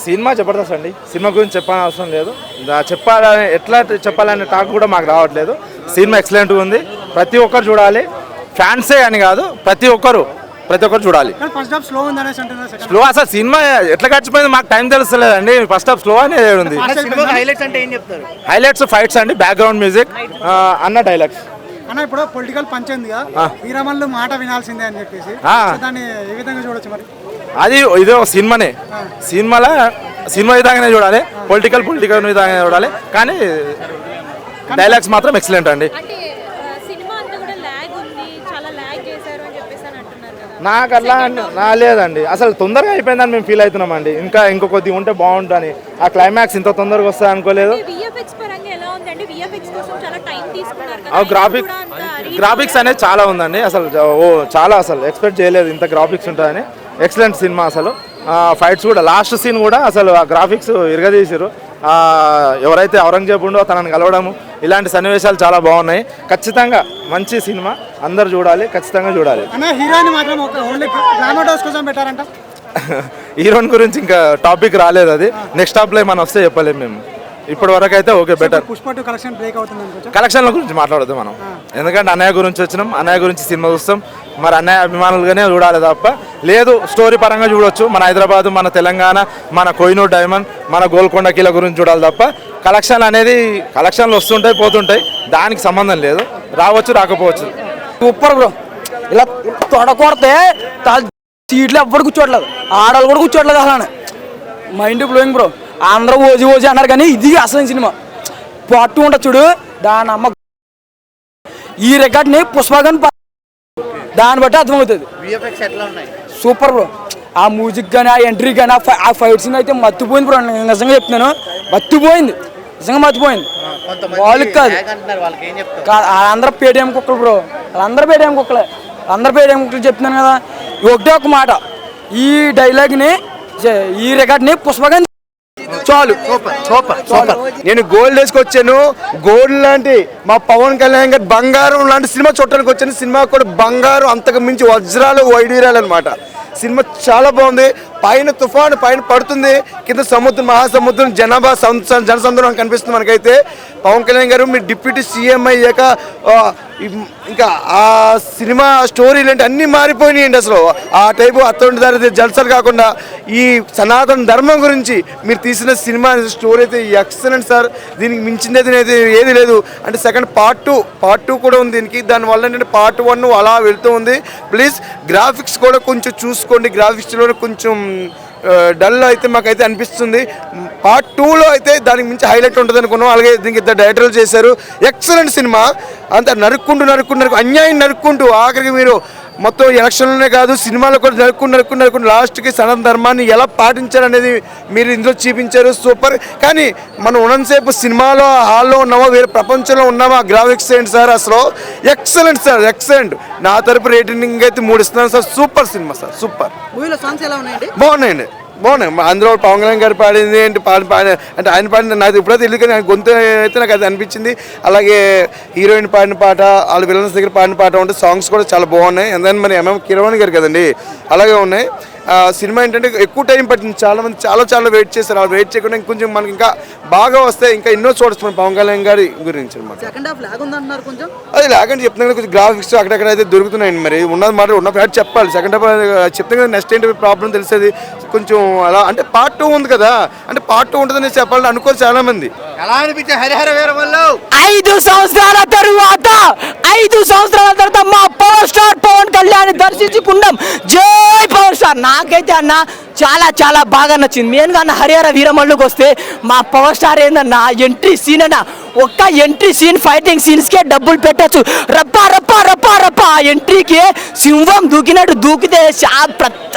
Cinema Jabardasth అండి. Cinema గురించి చెప్పాల్సిన అవసరం లేదు. చెప్పాలని ఎట్లా చెప్పాలనే టాక్ కూడా మాకు రావట్లేదు. సినిమా ఎక్సలెంట్గా ఉంది. ప్రతి ఒక్కరు చూడాలి. ఫ్యాన్సే అని కాదు, ప్రతి ఒక్కరు చూడాలి. స్లో అసలు సినిమా ఎట్లా గడిచిపోయింది మాకు టైం తెలుస్తలేదండి. ఫస్ట్ హాఫ్ స్లో అనేది ఉంది. హైలైట్స్ ఫైట్స్ అండి, బ్యాక్గ్రౌండ్ మ్యూజిక్ అన్న డైలాగ్స్ అన్న. ఇప్పుడు పొలిటికల్ పంచ్ ఉంది, వీరమల్లు మాట వినాల్సిందే అని చెప్పేసి దాన్ని ఏ విధంగా చూడొచ్చు మరి? అది ఇదే సినిమానే. సినిమా విధంగానే చూడాలి, పొలిటికల్ విధంగానే చూడాలి. కానీ డైలాగ్స్ మాత్రం ఎక్సలెంట్ అండి. నాకు అట్లా లేదండి, అసలు తొందరగా అయిపోయిందని మేము ఫీల్ అవుతున్నామండి. ఇంకో కొద్దిగా ఉంటే బాగుంటుంది. ఆ క్లైమాక్స్ ఇంత తొందరగా వస్తుంది అనుకోలేదు. గ్రాఫిక్స్ అనేది చాలా ఉందండి. అసలు ఎక్స్పెక్ట్ చేయలేదు ఇంత గ్రాఫిక్స్ ఉంటుందని. Excellent cinema. అసలు ఫైట్స్ కూడా, లాస్ట్ సీన్ కూడా అసలు ఆ గ్రాఫిక్స్ ఇరగదీసారు. ఎవరైతే ఔరంగజేబు ఉండో తనని కలవడము, ఇలాంటి సన్నివేశాలు చాలా బాగున్నాయి. ఖచ్చితంగా మంచి సినిమా, అందరు చూడాలి, ఖచ్చితంగా చూడాలి. హీరోయిన్ గురించి ఇంకా టాపిక్ రాలేదు. అది నెక్స్ట్ టాప్లో మనం వస్తే చెప్పలేము మేము. ఇప్పటి వరకు అయితే ఓకే, బెటర్. కలెక్షన్ల గురించి మాట్లాడదు మనం, ఎందుకంటే అన్నయ్య గురించి వచ్చినాం, అన్నయ్య గురించి సినిమా చూస్తాం. మరి అన్నయ్య అభిమానులుగానే చూడాలి తప్ప లేదు. స్టోరీ పరంగా చూడొచ్చు. మన హైదరాబాద్, మన తెలంగాణ, మన కోహినూర్ డైమండ్, మన గోల్కొండ కిల గురించి చూడాలి తప్ప కలెక్షన్లు వస్తుంటాయి పోతుంటాయి, దానికి సంబంధం లేదు. రావచ్చు రాకపోవచ్చు. Super bro. ఇలా తొడకొడితే సీట్లు ఎవ్వరు కూర్చోట్లేదు, ఆడవాళ్ళు కూడా కూర్చోట్లేదు. అసలు మైండ్ బ్లోయింగ్ బ్రో. అందరూ ఓజీ అన్నారు కానీ ఇది అసలు సినిమా. పార్ట్ 2 ఉంటుంది చూడు, దాని అమ్మ ఈ రికార్డ్ని పుష్పగన్ దాన్ని బట్టి అర్థమవుతుంది. Super bro. ఆ మ్యూజిక్ కానీ, ఆ ఎంట్రీ కానీ, ఆ ఫైట్ సీన్ అయితే మర్చిపోయింది బ్రో. నేను నిజంగా చెప్తున్నాను, మర్చిపోయింది. వాళ్ళకి కాదు, అందరూ పేటీఎం కుక్కలు బ్రో. అందరూ పేటీఎం కుక్కలు చెప్తున్నాను కదా. ఒకటే ఒక మాట, ఈ డైలాగ్ని, ఈ రికార్డ్ని పుష్పగన్ చాలు. సూపర్. నేను గోల్డ్ వేసుకొచ్చాను. గోల్డ్ లాంటి మా పవన్ కళ్యాణ్ గారు బంగారం లాంటి సినిమా చూడటానికి వచ్చాను. సినిమా కూడా బంగారం, అంతకు మించి వజ్రాలు వైడూర్యాలు అనమాట. సినిమా చాలా బాగుంది. పైన తుఫాను పైన పడుతుంది, కింద సముద్రం, మహాసముద్రం, జనసంద్రం కనిపిస్తుంది మనకైతే. పవన్ కళ్యాణ్ గారు మీరు డిప్యూటీ సీఎం అయ్యాక ఇంకా ఆ సినిమా స్టోరీలు అంటే అన్నీ మారిపోయినాయండి. అసలు ఆ టైపు అత్తొంటి దారి జల్సాలు కాకుండా ఈ సనాతన ధర్మం గురించి మీరు తీసిన సినిమా స్టోరీ అయితే ఎక్సలెంట్ సార్. దీనికి మించినది అయితే ఏది లేదు. అంటే సెకండ్ పార్ట్ టూ కూడా ఉంది దీనికి. దానివల్ల ఏంటంటే పార్ట్ 1 అలా వెళ్తూ ఉంది. ప్లీజ్ గ్రాఫిక్స్ కూడా కొంచెం చూసుకోండి. గ్రాఫిక్స్లో కొంచెం డల్ అయితే మాకైతే అనిపిస్తుంది. పార్ట్ 2లో అయితే దానికి మించి హైలైట్ ఉంటుంది అనుకున్నాం. అలాగే దీనికి ఇద్దరు డైరెక్టర్లు చేశారు. Excellent cinema. అంత నరుక్కుంటూ అన్యాయం నరుక్కుంటూ ఆఖరికి మీరు మొత్తం ఎలక్షన్లోనే కాదు సినిమాలో కూడా నరుక్కుంటూ లాస్ట్కి సనాతన ధర్మాన్ని ఎలా పాటించారనేది మీరు ఇందులో చూపించారు. సూపర్. కానీ మనం ఉన్నంతసేపు సినిమాలో హాల్లో ఉన్నామో వేరే ప్రపంచంలో ఉన్నామో ఆ గ్రాఫిక్స్ ఏంటి సార్, అసలు ఎక్సలెంట్ సార్, ఎక్సలెంట్. నా తరపు రేటింగ్ అయితే 3 ఇస్తున్నాను sir. Super cinema sir, super. బాగున్నాయండి. అందులో పవన్ కళ్యాణ్ గారు పాడింది ఏంటి అంటే ఆయన పాడిన నాకు ఇప్పుడైతే తెలియదు, కానీ ఆయన గొంతు అయితే నాకు అది అనిపించింది. అలాగే హీరోయిన్ పాడిన పాట, వాళ్ళ విలన్స్ దగ్గర పాడిన పాట ఉంటే సాంగ్స్ కూడా చాలా బాగున్నాయి. ఎందుకంటే మరి ఎంఎం కీరవాణి గారు కదండి, అలాగే ఉన్నాయి. సినిమా ఏంటంటే ఎక్కువ టైం పట్టింది. చాలామంది చాలా వెయిట్ చేస్తారు. అలా వెయిట్ చేయకుండా ఇంకొంచెం మనకి ఇంకా బాగా వస్తే ఇంకా ఎన్నో చూడొచ్చు పవన్ కళ్యాణ్ గారి గురించి అనమాట. అది లేకంటే చెప్తున్నాను, కొంచెం గ్రాఫిక్స్ అక్కడక్కడ అయితే దొరుకుతున్నాయండి. మరి ఉన్నది మాట ఉన్న ఫ్యాట్ చెప్పాలి. సెకండ్ హాఫ్ చెప్తే కదా నెక్స్ట్ ఏంటి ప్రాబ్లం తెలిసేది. కొంచెం అలా అంటే పార్ట్ 2 ఉంది కదా, అంటే పార్ట్ 2 ఉంటుందని చెప్పాలని అనుకోరు చాలా మంది. ఎలా అనిపించే హరిహర వీరమల్లు 5 సంవత్సరాల తరువాత మా పవర్ స్టార్ పవన్ కళ్యాణ్ దర్శించుకున్నాం. జై పవర్ స్టార్. నాకైతే అన్న చాలా బాగా నచ్చింది. మెయిన్గా అన్న హరిహర వీరమల్లుకి వస్తే మా పవర్ స్టార్ ఏందన్న ఎంట్రీ సీన్ అన్న, ఒక్క ఎంట్రీ సీన్ ఫైటింగ్ సీన్స్కే డబ్బులు పెట్టచ్చు. రప్పా ఆ ఎంట్రీకి సింహం దూకినట్టు దూకితే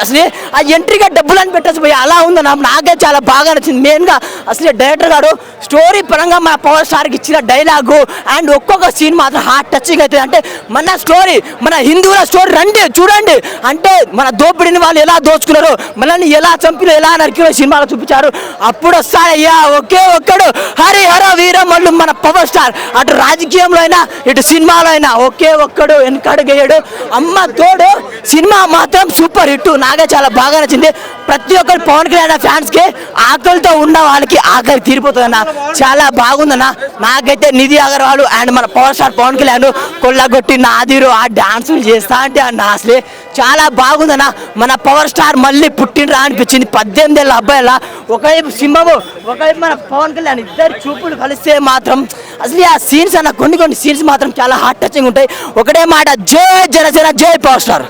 అసలు ఆ ఎంట్రీగా డబ్బులు అని పెట్టచ్చు పోయి అలా ఉందన్న. నాకే చాలా బాగా నచ్చింది. మెయిన్గా అసలు డైరెక్టర్ గారు స్టోరీ పరంగా మా పవర్ స్టార్కి ఇచ్చిన డైలాగు అండ్ ఒక్కొక్క సీన్ మాత్రం హార్ట్ టచింగ్ అవుతుంది అంటే మన స్టోరీ, మన హిందువుల స్టోరీ రండి చూడండి. అంటే మన దోపిడిని వాళ్ళు ఎలా దోచుకున్నారు, మనల్ని ఎలా చంపిలో ఎలా నరికిలో సినిమాలో చూపించారు. అప్పుడు వస్తాడయ్యా ఒకే ఒక్కడు హరిహర వీరమల్లు మన పవర్ స్టార్. అటు రాజకీయంలో అయినా ఇటు సినిమాలో అయినా ఒకే ఒక్కడు వెనకడుగేయడు. అమ్మ తోడు సినిమా మాత్రం సూపర్ హిట్. నాకే చాలా బాగా నచ్చింది. ప్రతి ఒక్కరు పవన్ కళ్యాణ్ ఫ్యాన్స్ కి ఆకలితో ఉన్న వాళ్ళకి ఆకలి తీరిపోతుందన్న. చాలా బాగుందన్న. నాకైతే నిధి అగర్వాల్ అండ్ మన పవర్ స్టార్ పవన్ కళ్యాణ్ కొల్లగొట్టి నాదిరు ఆ డాన్సులు చేస్తా అంటే అన్న అసలే చాలా బాగుందన్న. మన పవర్ స్టార్ మళ్ళీ పుట్టినరా అనిపించింది. 18 ఏళ్ళ అబ్బాయిలా ఒకవైపు సింహము ఒకవైపు మన పవన్ కళ్యాణ్ ఇద్దరు చూపులు కలిస్తే మాత్రం అసలు ఆ సీన్స్ అన్న కొన్ని సీన్స్ మాత్రం చాలా హార్ట్ టచింగ్ ఉంటాయి. ఒకటే మాట, జై జనసేన, జై power star.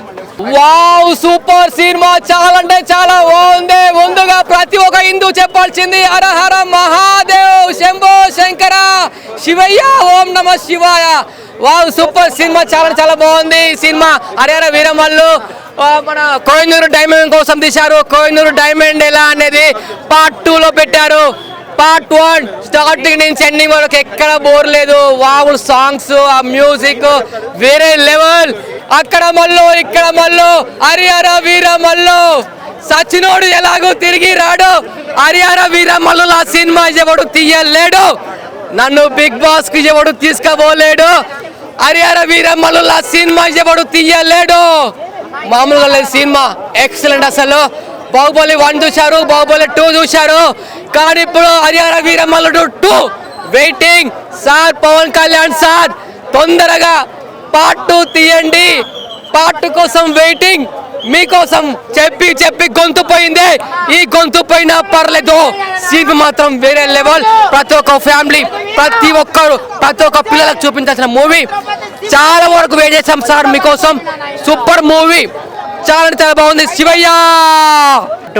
Wow, super cinema, చాలా అంటే చాలా బాగుంది. ముందుగా ప్రతి ఒక్క హిందూ చెప్పాల్సింది హర హర మహాదేవ్, శంభో శంకర, శివయ్య, ఓం నమ శివాయ. వావ్, సూపర్ సినిమా, చాలా చాలా బాగుంది సినిమా. హరిహర వీరమల్లు మన కోహినూరు డైమండ్ కోసం తీశారు. కోహినూరు డైమండ్ ఎలా అనేది పార్ట్ 2లో పెట్టారు. పార్ట్ 1 స్టార్టింగ్ నుంచి ఎండింగ్ వరకు ఎక్కడ బోర్ లేదు. వావ్, సాంగ్స్, ఆ మ్యూజిక్ వేరే లెవెల్. అక్కడ మల్లు ఇక్కడ మల్లు, హరిహర వీరమల్లు సచినోడు ఎలాగో తిరిగి రాడు. హరిహర వీరమల్లు ఆ సినిమా ఎవడు తీయలేడు. నన్ను బిగ్ బాస్ కి ఎవడు తీసుకుపోలేడు. హరిహర వీరమల్లు ఆ సినిమా ఎవడు తీయలేడు. మామూలుగా లేదు సినిమా, ఎక్సలెంట్. అసలు బాహుబలి 1 చూశారు, బాహుబలి 2 చూశారు, కానీ ఇప్పుడు Harihara Veeramallu 2 waiting. Sir Pawan Kalyan sir తొందరగా పార్ట్ 2 తీయండి. పార్ట్ 2 కోసం వెయిటింగ్. మీకోసం చెప్పి గొంతు పోయింది. ఈ గొంతు పోయినా పర్లేదు, సీన్ మాత్రం వేరే లెవెల్. ప్రతి ఒక్క ఫ్యామిలీ, ప్రతి ఒక్క పిల్లలకు చూపించాల్సిన మూవీ. చాలా వరకు వెయిట్ చేశాం సార్ మీకోసం. సూపర్ మూవీ, చాలా చాలా బాగుంది. శివయ్య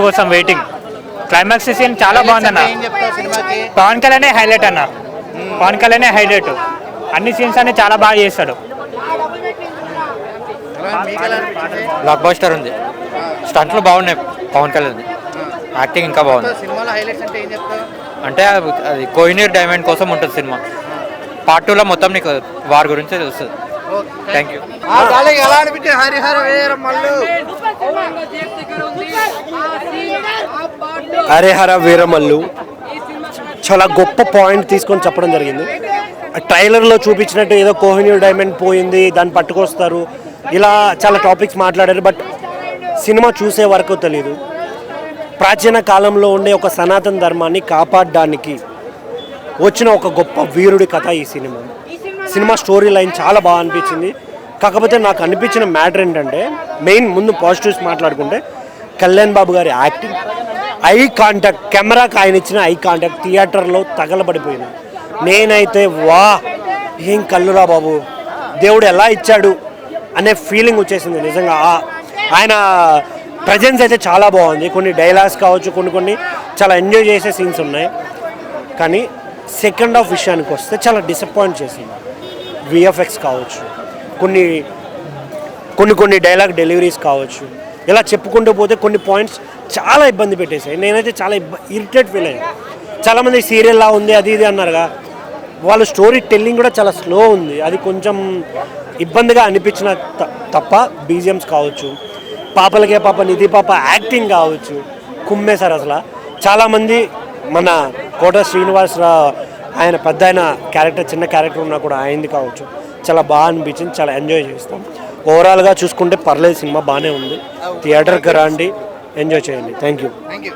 కోసం వెయిటింగ్. క్లైమాక్స్ సీన్ చాలా బాగుందన్న. పవన్ కళ్యాణ్ హైలైట్ అన్న. పవన్ కళ్యాణ్ హైలైట్. అన్ని సీన్స్ అన్ని చాలా బాగా చేస్తాడు. బ్లాక్ బస్టర్ ఉంది. స్టంట్లు బాగున్నాయి. పవన్ కళ్యాణ్ యాక్టింగ్ ఇంకా బాగుంది. అంటే అది కోహినూర్ డైమండ్ కోసం ఉంటుంది సినిమా. పార్ట్ 2లో మొత్తం నీకు వారి గురించి వస్తుంది. Thank you. ఎలా అనిపించింది హరిహర వీరమల్లు? హరిహర వీరమల్లు చాలా గొప్ప పాయింట్ తీసుకొని చెప్పడం జరిగింది. ట్రైలర్లో చూపించినట్టు ఏదో కోహినూర్ డైమండ్ పోయింది, దాన్ని పట్టుకొస్తారు, ఇలా చాలా టాపిక్స్ మాట్లాడారు. బట్ సినిమా చూసే వరకు తెలీదు. ప్రాచీన కాలంలో ఉండే ఒక సనాతన ధర్మాన్ని కాపాడడానికి వచ్చిన ఒక గొప్ప వీరుడి కథ ఈ సినిమా స్టోరీ లైన్ చాలా బాగా అనిపించింది. కాకపోతే నాకు అనిపించిన మ్యాటర్ ఏంటంటే, మెయిన్ ముందు పాజిటివ్స్ మాట్లాడుకుంటే కళ్యాణ్ బాబు గారి యాక్టింగ్, ఐ కాంటాక్ట్, కెమెరాకి ఆయన ఇచ్చిన ఐ కాంటాక్ట్ థియేటర్లో తగలబడిపోయింది. నేనైతే వా ఏం కళ్ళురా బాబు, దేవుడు ఎలా ఇచ్చాడు అనే ఫీలింగ్ వచ్చేసింది నిజంగా. ఆయన ప్రజెన్స్ అయితే చాలా బాగుంది. కొన్ని డైలాగ్స్ కావచ్చు, కొన్ని చాలా ఎంజాయ్ చేసే సీన్స్ ఉన్నాయి. కానీ సెకండ్ హాఫ్ విషయానికి వస్తే చాలా డిసప్పాయింట్ చేసింది. విఎఫ్ఎక్స్ కావచ్చు, కొన్ని డైలాగ్ డెలివరీస్ కావచ్చు, ఇలా చెప్పుకుంటూ పోతే కొన్ని పాయింట్స్ చాలా ఇబ్బంది పెట్టేశాయి. నేనైతే చాలా ఇరిటేట్ ఫీల్ అయ్యాను. చాలామంది సీరియల్లా ఉంది అది ఇది అన్నారుగా, వాళ్ళ స్టోరీ టెల్లింగ్ కూడా చాలా స్లో ఉంది. అది కొంచెం ఇబ్బందిగా అనిపించిన తప్ప బీజిఎమ్స్ కావచ్చు, పాపలకే పాప నిధి పాప యాక్టింగ్ కావచ్చు, కుమ్మేశారు అసలు. చాలామంది మన కోట శ్రీనివాసరావు ఆయన పెద్ద ఆయన క్యారెక్టర్, చిన్న క్యారెక్టర్ ఉన్నా కూడా ఆయనది కావచ్చు, చాలా బాగా అనిపించింది. చాలా ఎంజాయ్ చేస్తాం. ఓవరాల్గా చూసుకుంటే పర్లేదు, సినిమా బాగానే ఉంది. థియేటర్కి రండి, ఎంజాయ్ చేయండి. Thank you.